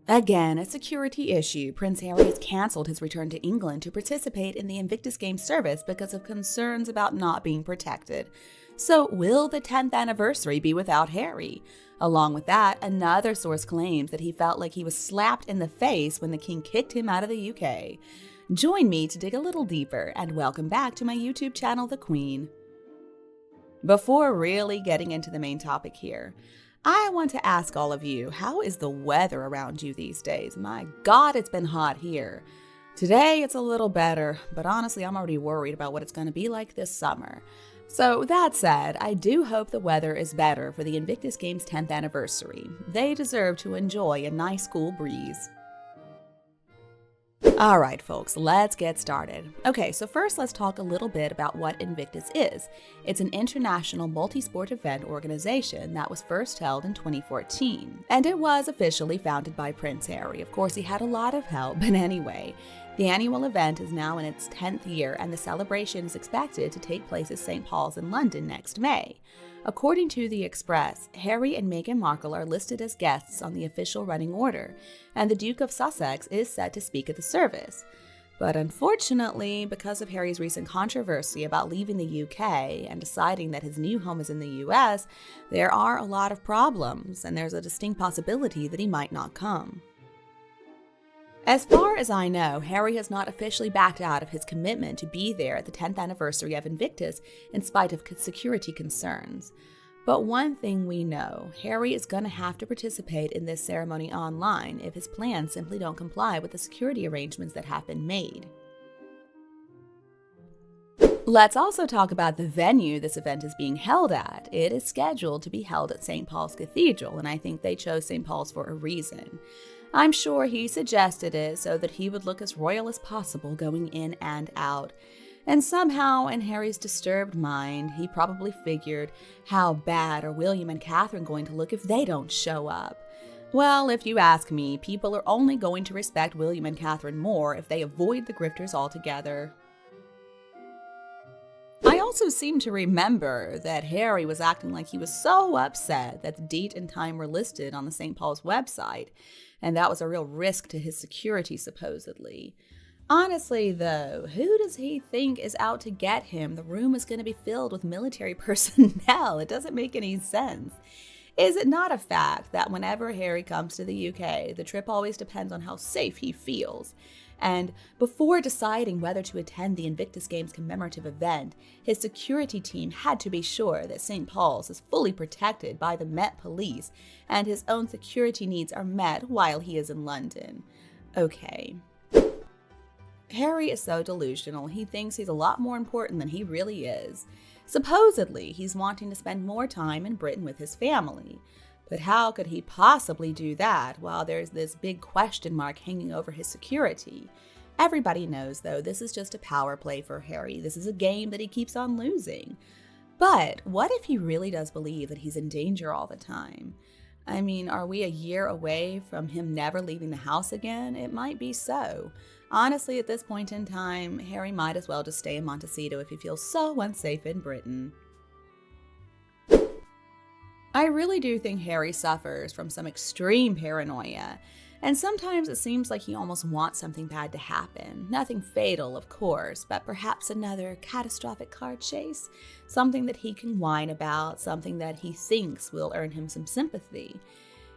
Again, a security issue. Prince Harry has cancelled his return to England to participate in the Invictus Games service because of concerns about not being protected. So, will the 10th anniversary be without Harry? Along with that, another source claims that he felt like he was slapped in the face when the king kicked him out of the UK. Join me to dig a little deeper, and welcome back to my YouTube channel, The Queen. Before really getting into the main topic here, I want to ask all of you, how is the weather around you these days? My God, it's been hot here. Today it's a little better, but honestly, I'm already worried about what it's going to be like this summer. So that said, I do hope the weather is better for the Invictus Games 10th anniversary. They deserve to enjoy a nice cool breeze. Alright folks, let's get started. Okay, so first let's talk a little bit about what Invictus is. It's an international multi-sport event organization that was first held in 2014, and it was officially founded by Prince Harry. Of course, he had a lot of help, but anyway. The annual event is now in its 10th year, and the celebration is expected to take place at St. Paul's in London next May. According to The Express, Harry and Meghan Markle are listed as guests on the official running order, and the Duke of Sussex is set to speak at the service. But unfortunately, because of Harry's recent controversy about leaving the UK and deciding that his new home is in the US, there are a lot of problems, and there's a distinct possibility that he might not come. As far as I know, Harry has not officially backed out of his commitment to be there at the 10th anniversary of Invictus in spite of security concerns. But one thing we know, Harry is going to have to participate in this ceremony online if his plans simply don't comply with the security arrangements that have been made. Let's also talk about the venue this event is being held at. It is scheduled to be held at St. Paul's Cathedral, and I think they chose St. Paul's for a reason. I'm sure he suggested it so that he would look as royal as possible going in and out. And somehow, in Harry's disturbed mind, he probably figured, how bad are William and Catherine going to look if they don't show up? Well, if you ask me, people are only going to respect William and Catherine more if they avoid the grifters altogether. I also seem to remember that Harry was acting like he was so upset that the date and time were listed on the St. Paul's website, and that was a real risk to his security, supposedly. Honestly, though, who does he think is out to get him? The room is going to be filled with military personnel. It doesn't make any sense. Is it not a fact that whenever Harry comes to the UK, the trip always depends on how safe he feels? And before deciding whether to attend the Invictus Games commemorative event, his security team had to be sure that St. Paul's is fully protected by the Met Police and his own security needs are met while he is in London. Okay. Harry is so delusional, he thinks he's a lot more important than he really is. Supposedly, he's wanting to spend more time in Britain with his family. But how could he possibly do that while there's this big question mark hanging over his security? Everybody knows, though, this is just a power play for Harry. This is a game that he keeps on losing. But what if he really does believe that he's in danger all the time? I mean, are we a year away from him never leaving the house again? It might be so. Honestly, at this point in time, Harry might as well just stay in Montecito if he feels so unsafe in Britain. I really do think Harry suffers from some extreme paranoia, and sometimes it seems like he almost wants something bad to happen. Nothing fatal, of course, but perhaps another catastrophic car chase, something that he can whine about, something that he thinks will earn him some sympathy.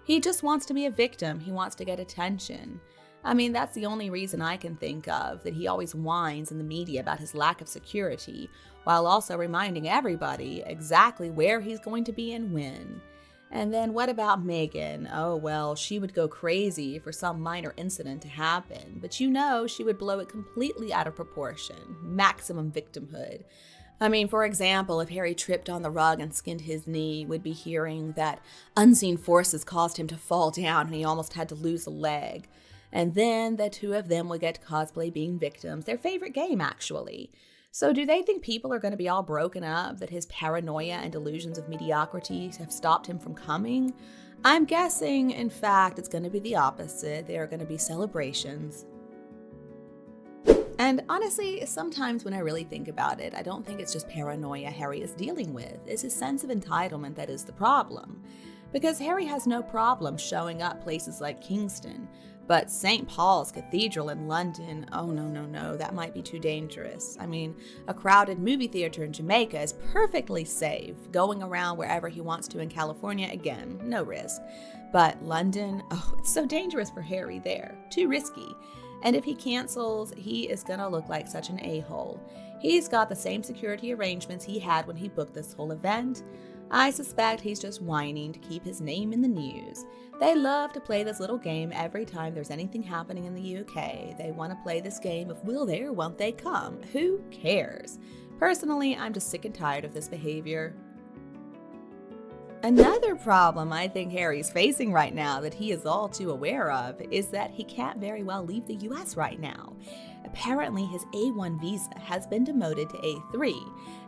He just wants to be a victim, he wants to get attention. I mean, that's the only reason I can think of, that he always whines in the media about his lack of security, while also reminding everybody exactly where he's going to be and when. And then what about Meghan? Oh well, she would go crazy for some minor incident to happen, but you know she would blow it completely out of proportion. Maximum victimhood. I mean, for example, if Harry tripped on the rug and skinned his knee, we'd be hearing that unseen forces caused him to fall down and he almost had to lose a leg. And then the two of them would get to cosplay being victims, their favorite game, actually. So do they think people are going to be all broken up, that his paranoia and delusions of mediocrity have stopped him from coming? I'm guessing, in fact, it's going to be the opposite. There are going to be celebrations. And honestly, sometimes when I really think about it, I don't think it's just paranoia Harry is dealing with. It's his sense of entitlement that is the problem. Because Harry has no problem showing up places like Kingston, but St. Paul's Cathedral in London, oh no, that might be too dangerous. I mean, a crowded movie theater in Jamaica is perfectly safe. Going around wherever he wants to in California, again, no risk. But London, oh, it's so dangerous for Harry there. Too risky. And if he cancels, he is gonna look like such an a-hole. He's got the same security arrangements he had when he booked this whole event. I suspect he's just whining to keep his name in the news. They love to play this little game every time there's anything happening in the UK. They want to play this game of will they or won't they come? Who cares? Personally, I'm just sick and tired of this behavior. Another problem I think Harry's facing right now that he is all too aware of is that he can't very well leave the US right now. Apparently his A1 visa has been demoted to A3,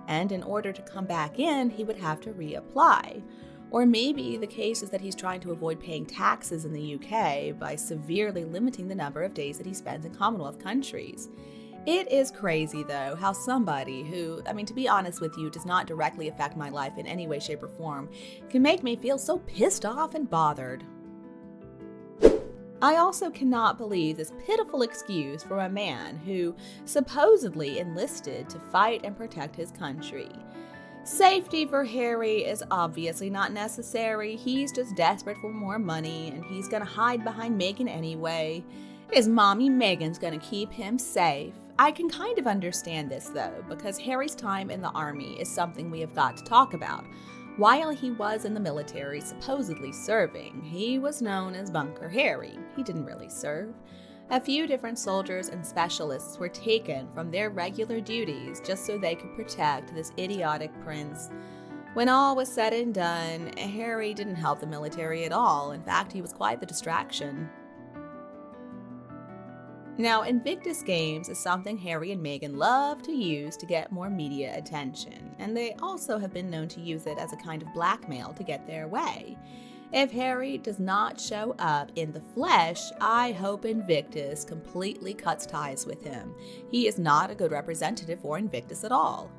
and in order to come back in, he would have to reapply. Or maybe the case is that he's trying to avoid paying taxes in the UK by severely limiting the number of days that he spends in Commonwealth countries. It is crazy, though, how somebody who, to be honest with you, does not directly affect my life in any way, shape, or form, can make me feel so pissed off and bothered. I also cannot believe this pitiful excuse from a man who supposedly enlisted to fight and protect his country. Safety for Harry is obviously not necessary. He's just desperate for more money, and he's gonna hide behind Meghan anyway. His mommy Meghan's gonna keep him safe. I can kind of understand this though, because Harry's time in the army is something we have got to talk about. While he was in the military supposedly serving, he was known as Bunker Harry. He didn't really serve. A few different soldiers and specialists were taken from their regular duties just so they could protect this idiotic prince. When all was said and done, Harry didn't help the military at all. In fact, he was quite the distraction. Now, Invictus Games is something Harry and Meghan love to use to get more media attention, and they also have been known to use it as a kind of blackmail to get their way. If Harry does not show up in the flesh, I hope Invictus completely cuts ties with him. He is not a good representative for Invictus at all.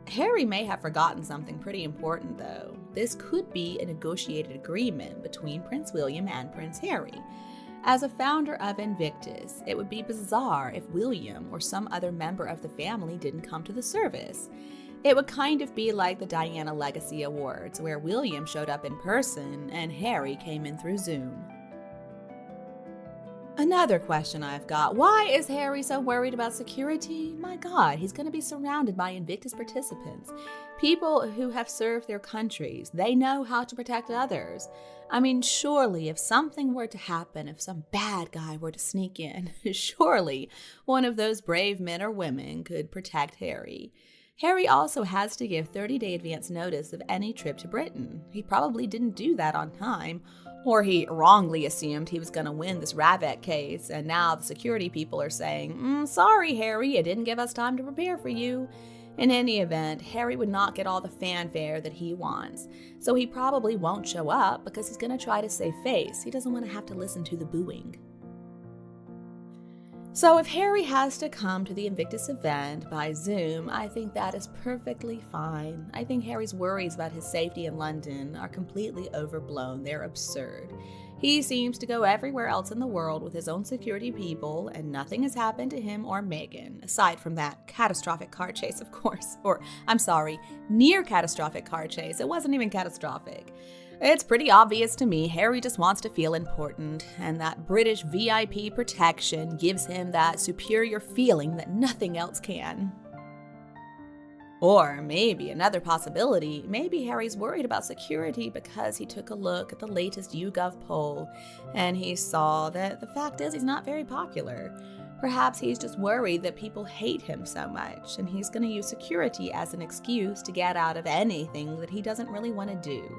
Harry may have forgotten something pretty important, though. This could be a negotiated agreement between Prince William and Prince Harry. As a founder of Invictus, it would be bizarre if William or some other member of the family didn't come to the service. It would kind of be like the Diana Legacy Awards, where William showed up in person and Harry came in through Zoom. Another question I've got, why is Harry so worried about security? My God, he's going to be surrounded by Invictus participants. People who have served their countries. They know how to protect others. Surely if something were to happen, if some bad guy were to sneak in, surely one of those brave men or women could protect Harry. Harry also has to give 30-day advance notice of any trip to Britain. He probably didn't do that on time, or he wrongly assumed he was going to win this Ravet case, and now the security people are saying, sorry, Harry, you didn't give us time to prepare for you. In any event, Harry would not get all the fanfare that he wants, so he probably won't show up because he's going to try to save face. He doesn't want to have to listen to the booing. So if Harry has to come to the Invictus event by Zoom, I think that is perfectly fine. I think Harry's worries about his safety in London are completely overblown. They're absurd. He seems to go everywhere else in the world with his own security people, and nothing has happened to him or Meghan, aside from that catastrophic car chase, of course. Near catastrophic car chase. It wasn't even catastrophic. It's pretty obvious to me Harry just wants to feel important, and that British VIP protection gives him that superior feeling that nothing else can. Or maybe another possibility, maybe Harry's worried about security because he took a look at the latest YouGov poll, and he saw that the fact is he's not very popular. Perhaps he's just worried that people hate him so much, and he's going to use security as an excuse to get out of anything that he doesn't really want to do.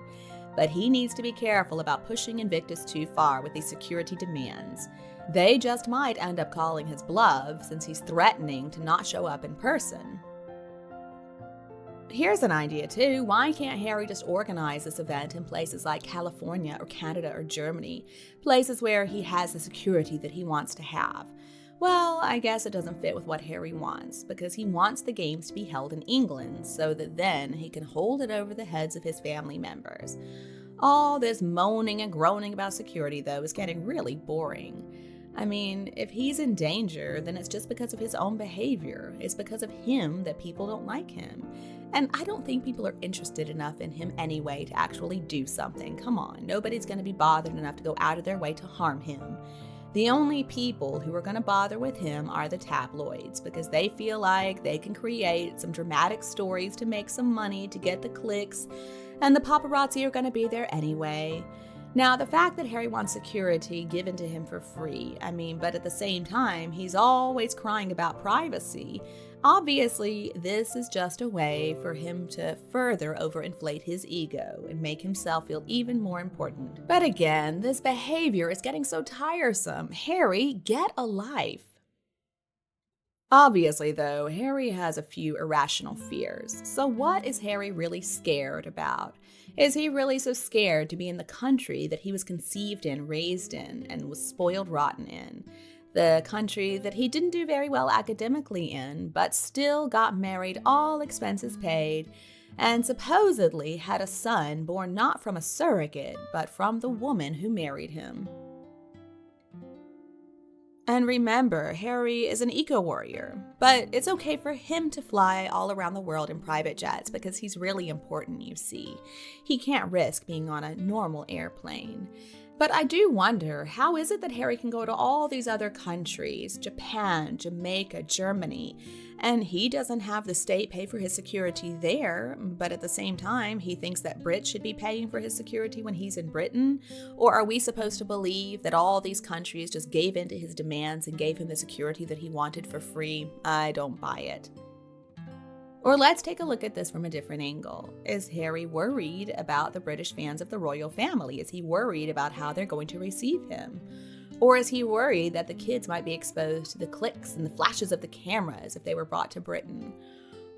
But he needs to be careful about pushing Invictus too far with these security demands. They just might end up calling his bluff since he's threatening to not show up in person. Here's an idea too, why can't Harry just organize this event in places like California or Canada or Germany, places where he has the security that he wants to have? Well, I guess it doesn't fit with what Harry wants, because he wants the games to be held in England so that then he can hold it over the heads of his family members. All this moaning and groaning about security, though, is getting really boring. I mean, if he's in danger, then it's just because of his own behavior. It's because of him that people don't like him. And I don't think people are interested enough in him anyway to actually do something. Come on, nobody's going to be bothered enough to go out of their way to harm him. The only people who are going to bother with him are the tabloids, because they feel like they can create some dramatic stories to make some money to get the clicks, and the paparazzi are going to be there anyway. Now, the fact that Harry wants security given to him for free, but at the same time, he's always crying about privacy. Obviously, this is just a way for him to further overinflate his ego and make himself feel even more important. But again, this behavior is getting so tiresome. Harry, get a life. Obviously, though, Harry has a few irrational fears. So what is Harry really scared about? Is he really so scared to be in the country that he was conceived in, raised in, and was spoiled rotten in? The country that he didn't do very well academically in, but still got married, all expenses paid, and supposedly had a son born not from a surrogate, but from the woman who married him. And remember, Harry is an eco-warrior, but it's okay for him to fly all around the world in private jets because he's really important, you see. He can't risk being on a normal airplane. But I do wonder, how is it that Harry can go to all these other countries, Japan, Jamaica, Germany, and he doesn't have the state pay for his security there, but at the same time, he thinks that Brits should be paying for his security when he's in Britain? Or are we supposed to believe that all these countries just gave in to his demands and gave him the security that he wanted for free? I don't buy it. Or let's take a look at this from a different angle. Is Harry worried about the British fans of the royal family? Is he worried about how they're going to receive him? Or is he worried that the kids might be exposed to the clicks and the flashes of the cameras if they were brought to Britain?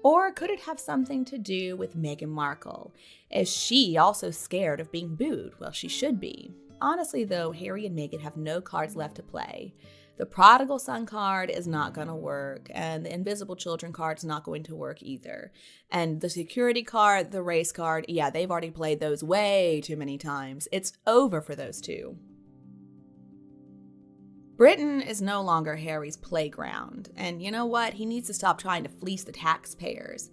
Or could it have something to do with Meghan Markle? Is she also scared of being booed? Well, she should be. Honestly, though, Harry and Meghan have no cards left to play. The prodigal son card is not going to work, and the invisible children card is not going to work either. And the security card, the race card, yeah, they've already played those way too many times. It's over for those two. Britain is no longer Harry's playground, and you know what? He needs to stop trying to fleece the taxpayers.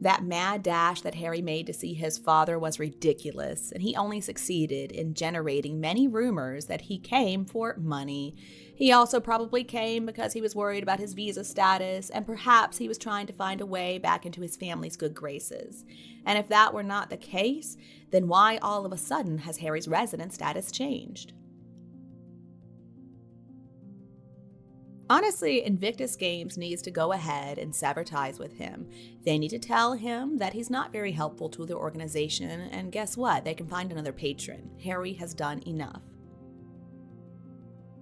That mad dash that Harry made to see his father was ridiculous, and he only succeeded in generating many rumors that he came for money. He also probably came because he was worried about his visa status, and perhaps he was trying to find a way back into his family's good graces. And if that were not the case, then why all of a sudden has Harry's resident status changed? Honestly, Invictus Games needs to go ahead and sever ties with him. They need to tell him that he's not very helpful to the organization, and guess what? They can find another patron. Harry has done enough.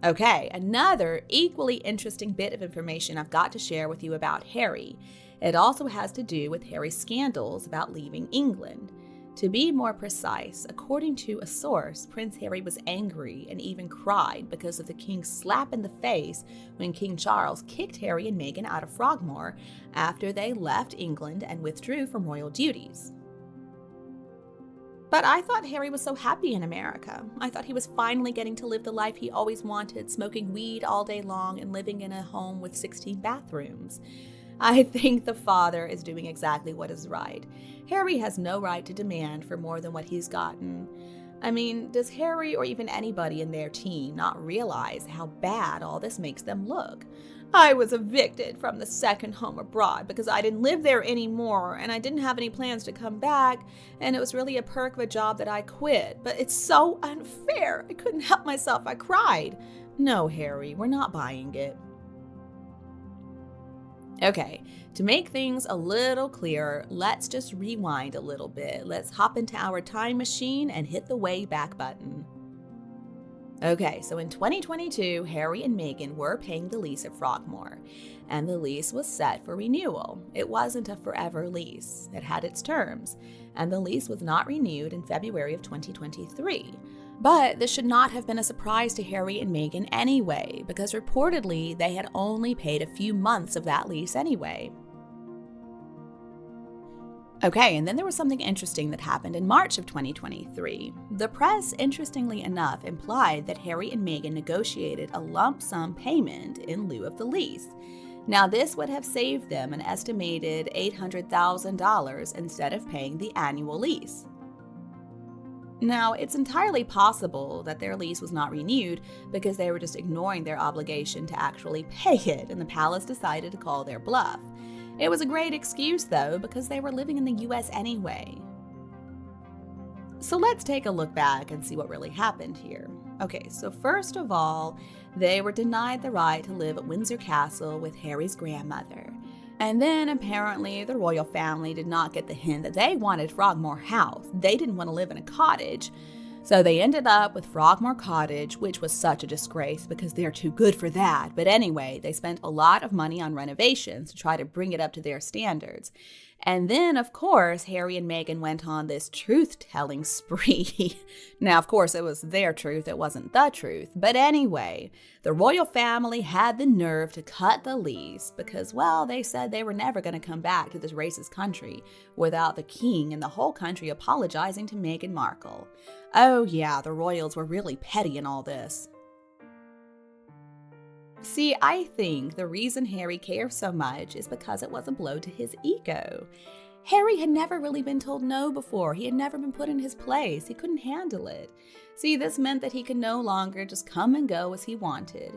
Okay, another equally interesting bit of information I've got to share with you about Harry. It also has to do with Harry's scandals about leaving England. To be more precise, according to a source, Prince Harry was angry and even cried because of the king's slap in the face when King Charles kicked Harry and Meghan out of Frogmore after they left England and withdrew from royal duties. But I thought Harry was so happy in America. I thought he was finally getting to live the life he always wanted, smoking weed all day long and living in a home with 16 bathrooms. I think the father is doing exactly what is right. Harry has no right to demand for more than what he's gotten. I mean, does Harry or even anybody in their team not realize how bad all this makes them look? I was evicted from the second home abroad because I didn't live there anymore and I didn't have any plans to come back, and it was really a perk of a job that I quit, but it's so unfair. I couldn't help myself. I cried. No, Harry, we're not buying it. Okay, to make things a little clearer, let's just rewind a little bit. Let's hop into our time machine and hit the way back button. Okay, so in 2022, Harry and Meghan were paying the lease at Frogmore, and the lease was set for renewal. It wasn't a forever lease. It had its terms, and the lease was not renewed in February of 2023. But this should not have been a surprise to Harry and Meghan anyway, because reportedly they had only paid a few months of that lease anyway. Okay, and then there was something interesting that happened in March of 2023. The press, interestingly enough, implied that Harry and Meghan negotiated a lump sum payment in lieu of the lease. Now, this would have saved them an estimated $800,000 instead of paying the annual lease. Now, it's entirely possible that their lease was not renewed because they were just ignoring their obligation to actually pay it, and the palace decided to call their bluff. It was a great excuse, though, because they were living in the US anyway. So let's take a look back and see what really happened here. Okay, so first of all, they were denied the right to live at Windsor Castle with Harry's grandmother. And then apparently the royal family did not get the hint that they wanted Frogmore House. They didn't want to live in a cottage. So they ended up with Frogmore Cottage, which was such a disgrace because they're too good for that. But anyway, they spent a lot of money on renovations to try to bring it up to their standards. And then, of course, Harry and Meghan went on this truth-telling spree. Now, of course, it was their truth, it wasn't the truth. But anyway, the royal family had the nerve to cut the lease because, well, they said they were never going to come back to this racist country without the king and the whole country apologizing to Meghan Markle. Oh yeah, the royals were really petty in all this. See, I think the reason Harry cares so much is because it was a blow to his ego. Harry had never really been told no before. He had never been put in his place. He couldn't handle it. See, this meant that he could no longer just come and go as he wanted.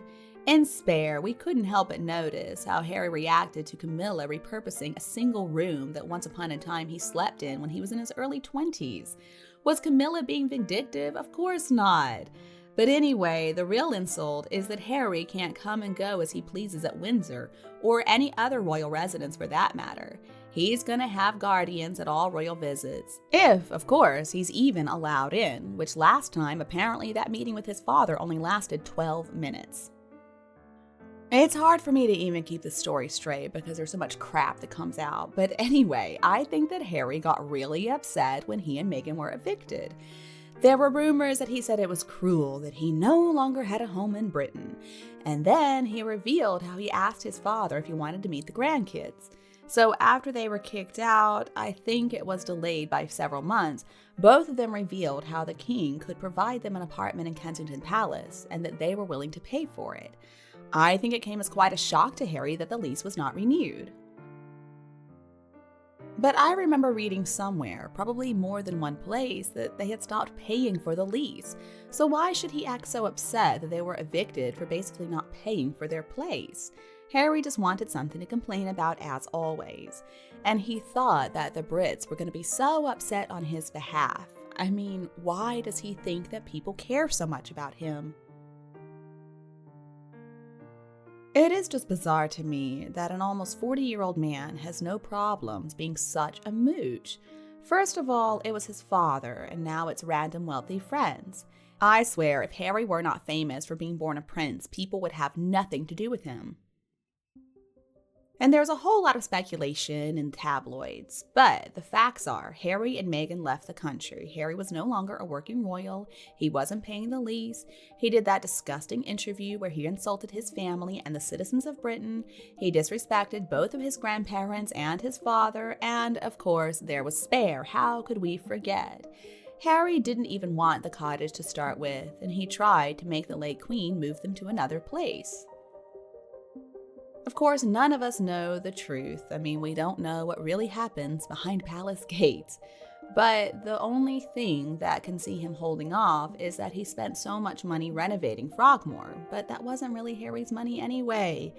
In Spare, we couldn't help but notice how Harry reacted to Camilla repurposing a single room that once upon a time he slept in when he was in his early 20s. Was Camilla being vindictive? Of course not. But anyway, the real insult is that Harry can't come and go as he pleases at Windsor, or any other royal residence for that matter. He's gonna have guardians at all royal visits. If, of course, he's even allowed in, which last time, apparently that meeting with his father only lasted 12 minutes. It's hard for me to even keep the story straight because there's so much crap that comes out. But anyway, I think that Harry got really upset when he and Meghan were evicted. There were rumors that he said it was cruel that he no longer had a home in Britain. And then he revealed how he asked his father if he wanted to meet the grandkids. So after they were kicked out, I think it was delayed by several months, both of them revealed how the king could provide them an apartment in Kensington Palace and that they were willing to pay for it. I think it came as quite a shock to Harry that the lease was not renewed. But I remember reading somewhere, probably more than one place, that they had stopped paying for the lease. So why should he act so upset that they were evicted for basically not paying for their place? Harry just wanted something to complain about as always. And he thought that the Brits were going to be so upset on his behalf. I mean, why does he think that people care so much about him? It is just bizarre to me that an almost 40-year-old man has no problems being such a mooch. First of all, it was his father, and now it's random wealthy friends. I swear, if Harry were not famous for being born a prince, people would have nothing to do with him. And there's a whole lot of speculation in tabloids, but the facts are Harry and Meghan left the country. Harry was no longer a working royal. He wasn't paying the lease. He did that disgusting interview where he insulted his family and the citizens of Britain. He disrespected both of his grandparents and his father. And of course, there was Spare. How could we forget? Harry didn't even want the cottage to start with, and he tried to make the late Queen move them to another place. Of course, none of us know the truth. I mean, we don't know what really happens behind palace gates. But the only thing that can see him holding off is that he spent so much money renovating Frogmore. But that wasn't really Harry's money anyway.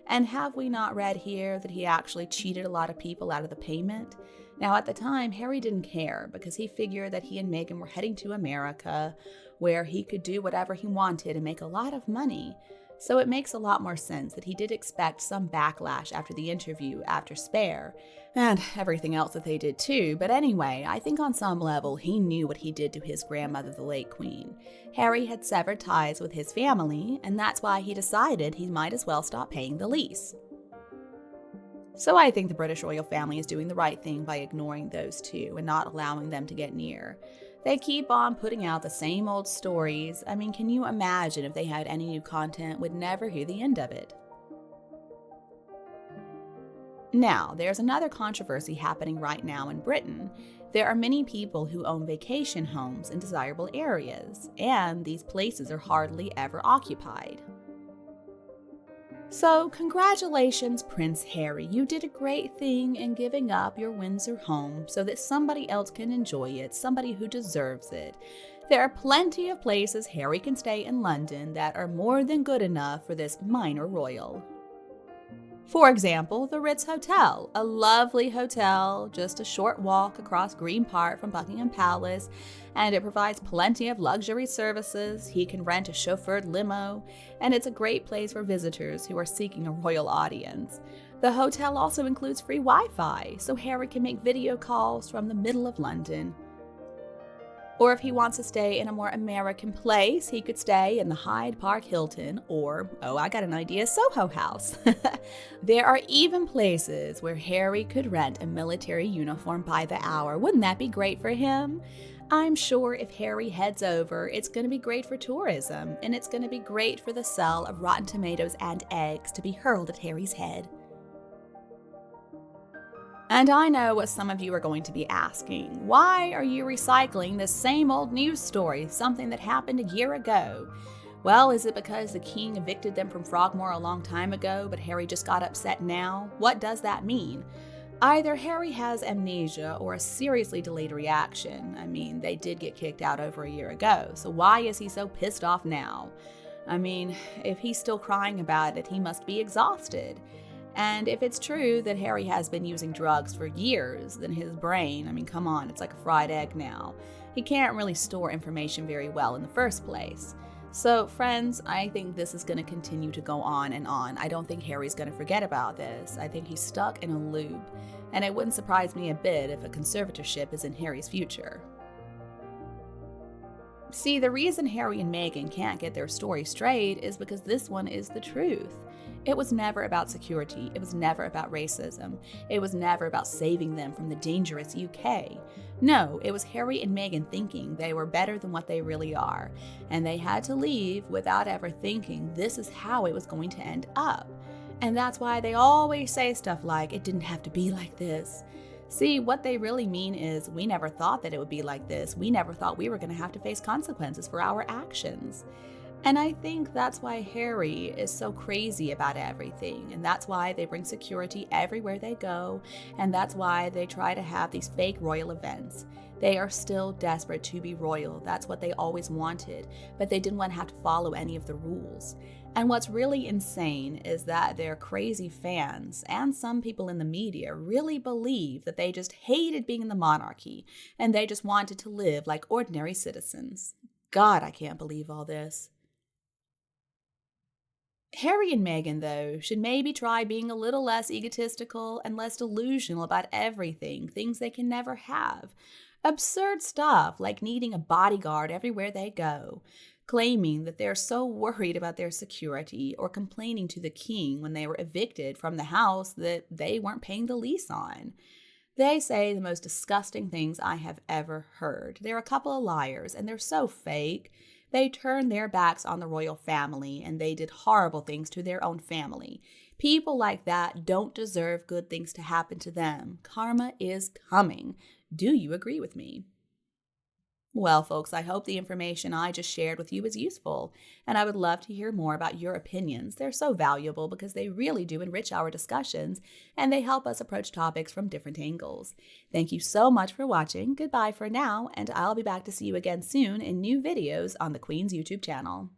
And have we not read here that he actually cheated a lot of people out of the payment? Now, at the time, Harry didn't care because he figured that he and Meghan were heading to America, where he could do whatever he wanted and make a lot of money. So it makes a lot more sense that he did expect some backlash after the interview after Spare, and everything else that they did too. But anyway, I think on some level he knew what he did to his grandmother, the late Queen. Harry had severed ties with his family, and that's why he decided he might as well stop paying the lease. So I think the British royal family is doing the right thing by ignoring those two and not allowing them to get near. They keep on putting out the same old stories. I mean, can you imagine if they had any new content? We'd never hear the end of it. Now, there's another controversy happening right now in Britain. There are many people who own vacation homes in desirable areas, and these places are hardly ever occupied. So, congratulations, Prince Harry. You did a great thing in giving up your Windsor home so that somebody else can enjoy it, somebody who deserves it. There are plenty of places Harry can stay in London that are more than good enough for this minor royal. For example, the Ritz Hotel, a lovely hotel, just a short walk across Green Park from Buckingham Palace, and it provides plenty of luxury services. He can rent a chauffeured limo, and it's a great place for visitors who are seeking a royal audience. The hotel also includes free Wi-Fi, so Harry can make video calls from the middle of London. Or if he wants to stay in a more American place, he could stay in the Hyde Park Hilton or, oh, I got an idea, Soho House. There are even places where Harry could rent a military uniform by the hour. Wouldn't that be great for him? I'm sure if Harry heads over, it's going to be great for tourism, and it's going to be great for the sale of rotten tomatoes and eggs to be hurled at Harry's head. And I know what some of you are going to be asking. Why are you recycling this same old news story, something that happened a year ago? Well, is it because the king evicted them from Frogmore a long time ago, but Harry just got upset now? What does that mean? Either Harry has amnesia or a seriously delayed reaction. I mean, they did get kicked out over a year ago, so why is he so pissed off now? I mean, if he's still crying about it, he must be exhausted. And if it's true that Harry has been using drugs for years, then his brain, I mean, come on, it's like a fried egg now. He can't really store information very well in the first place. So, friends, I think this is going to continue to go on and on. I don't think Harry's going to forget about this. I think he's stuck in a loop. And it wouldn't surprise me a bit if a conservatorship is in Harry's future. See, the reason Harry and Meghan can't get their story straight is because this one is the truth. It was never about security. It was never about racism. It was never about saving them from the dangerous UK. No, it was Harry and Meghan thinking they were better than what they really are, and they had to leave without ever thinking this is how it was going to end up. And that's why they always say stuff like, it didn't have to be like this. See, what they really mean is, we never thought that it would be like this. We never thought we were going to have to face consequences for our actions. And I think that's why Harry is so crazy about everything, and that's why they bring security everywhere they go, and that's why they try to have these fake royal events. They are still desperate to be royal. That's what they always wanted, but they didn't want to have to follow any of the rules. And what's really insane is that their crazy fans and some people in the media really believe that they just hated being in the monarchy, and they just wanted to live like ordinary citizens. God, I can't believe all this. Harry and Meghan, though, should maybe try being a little less egotistical and less delusional about everything, things they can never have. Absurd stuff like needing a bodyguard everywhere they go, claiming that they're so worried about their security, or complaining to the king when they were evicted from the house that they weren't paying the lease on. They say the most disgusting things I have ever heard. They're a couple of liars, and they're so fake. They turned their backs on the royal family, and they did horrible things to their own family. People like that don't deserve good things to happen to them. Karma is coming. Do you agree with me? Well, folks, I hope the information I just shared with you is useful, and I would love to hear more about your opinions. They're so valuable because they really do enrich our discussions, and they help us approach topics from different angles. Thank you so much for watching. Goodbye for now, and I'll be back to see you again soon in new videos on the Queen's YouTube channel.